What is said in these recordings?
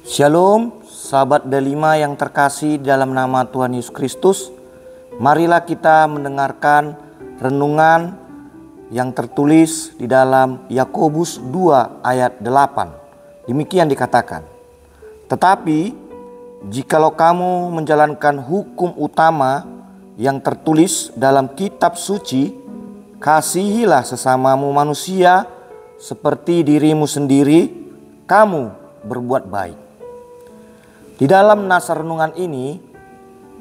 Shalom, sahabat Delima yang terkasih dalam nama Tuhan Yesus Kristus. Marilah kita mendengarkan renungan yang tertulis di dalam Yakobus 2 ayat 8. Demikian dikatakan, tetapi jikalau kamu menjalankan hukum utama yang tertulis dalam kitab suci, kasihilah sesamamu manusia seperti dirimu sendiri, kamu berbuat baik. Di dalam naskah renungan ini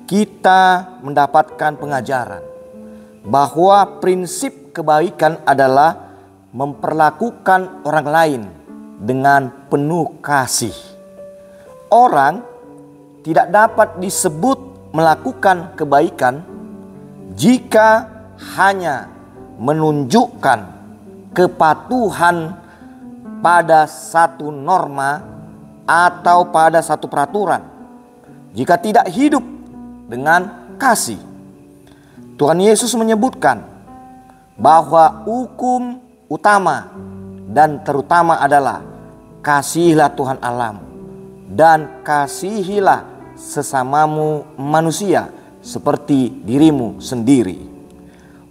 kita mendapatkan pengajaran bahwa prinsip kebaikan adalah memperlakukan orang lain dengan penuh kasih. Orang tidak dapat disebut melakukan kebaikan jika hanya menunjukkan kepatuhan pada satu norma atau pada satu peraturan, jika tidak hidup dengan kasih. Tuhan Yesus menyebutkan bahwa hukum utama dan terutama adalah kasihilah Tuhan Allahmu dan kasihilah sesamamu manusia seperti dirimu sendiri.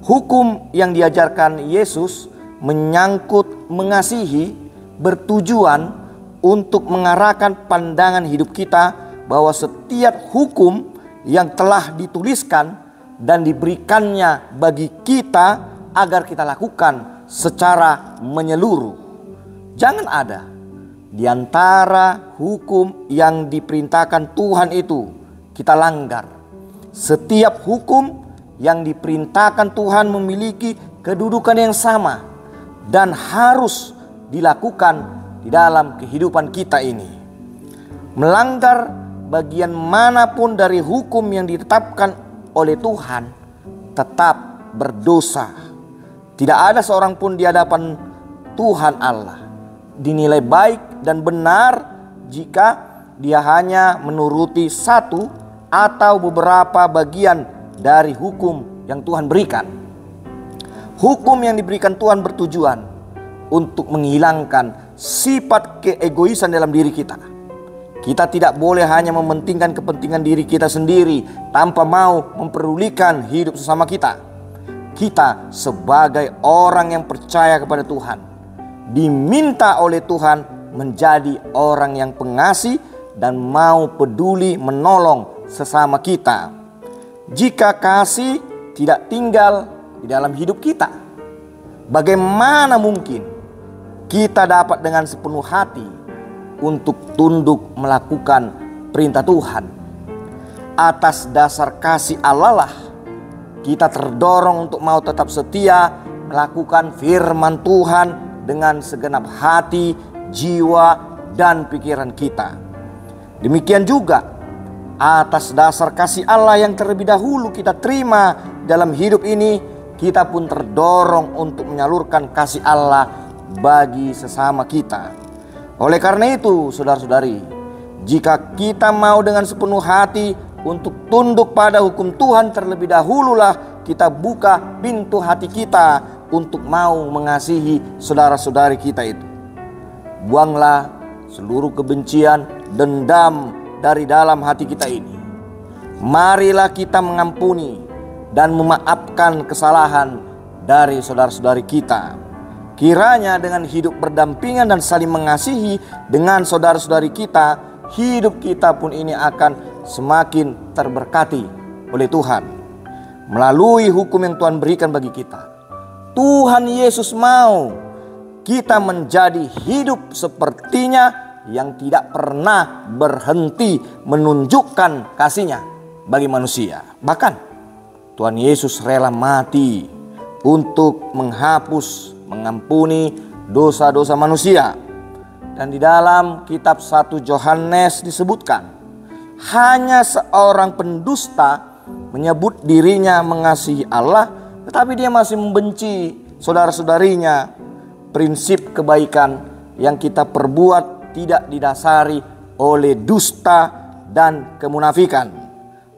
Hukum yang diajarkan Yesus menyangkut mengasihi, bertujuan untuk mengarahkan pandangan hidup kita bahwa setiap hukum yang telah dituliskan dan diberikannya bagi kita agar kita lakukan secara menyeluruh. Jangan ada di antara hukum yang diperintahkan Tuhan itu kita langgar. Setiap hukum yang diperintahkan Tuhan memiliki kedudukan yang sama dan harus dilakukan di dalam kehidupan kita ini. Melanggar bagian manapun dari hukum yang ditetapkan oleh Tuhan tetap berdosa. Tidak ada seorang pun di hadapan Tuhan Allah dinilai baik dan benar jika dia hanya menuruti satu atau beberapa bagian dari hukum yang Tuhan berikan. Hukum yang diberikan Tuhan bertujuan untuk menghilangkan sifat keegoisan dalam diri kita. Kita tidak boleh hanya mementingkan kepentingan diri kita sendiri tanpa mau mempedulikan hidup sesama kita. Kita sebagai orang yang percaya kepada Tuhan diminta oleh Tuhan menjadi orang yang pengasih dan mau peduli menolong sesama kita. Jika kasih tidak tinggal di dalam hidup kita, bagaimana mungkin kita dapat dengan sepenuh hati untuk tunduk melakukan perintah Tuhan? Atas dasar kasih Allah lah kita terdorong untuk mau tetap setia melakukan firman Tuhan dengan segenap hati, jiwa, dan pikiran kita. Demikian juga atas dasar kasih Allah yang terlebih dahulu kita terima dalam hidup ini, kita pun terdorong untuk menyalurkan kasih Allah bagi sesama kita. Oleh karena itu, saudara-saudari, jika kita mau dengan sepenuh hati untuk tunduk pada hukum Tuhan terlebih dahululah kita buka pintu hati kita untuk mau mengasihi saudara-saudari kita itu. Buanglah seluruh kebencian, dendam dari dalam hati kita ini. Marilah kita mengampuni dan memaafkan kesalahan dari saudara-saudari kita. Kiranya dengan hidup berdampingan dan saling mengasihi dengan saudara-saudari kita, hidup kita pun ini akan semakin terberkati oleh Tuhan. Melalui hukum yang Tuhan berikan bagi kita, Tuhan Yesus mau kita menjadi hidup sepertinya yang tidak pernah berhenti menunjukkan kasih-Nya bagi manusia. Bahkan Tuhan Yesus rela mati untuk mengampuni dosa-dosa manusia. Dan di dalam kitab 1 Yohanes disebutkan, hanya seorang pendusta menyebut dirinya mengasihi Allah, tetapi dia masih membenci saudara-saudarinya. Prinsip kebaikan yang kita perbuat tidak didasari oleh dusta dan kemunafikan.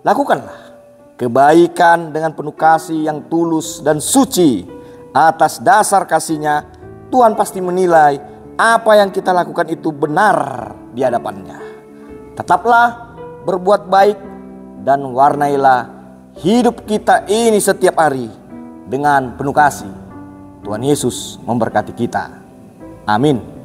Lakukanlah kebaikan dengan penuh kasih yang tulus dan suci. Atas dasar kasih-Nya, Tuhan pasti menilai apa yang kita lakukan itu benar di hadapan-Nya. Tetaplah berbuat baik dan warnailah hidup kita ini setiap hari dengan penuh kasih. Tuhan Yesus memberkati kita. Amin.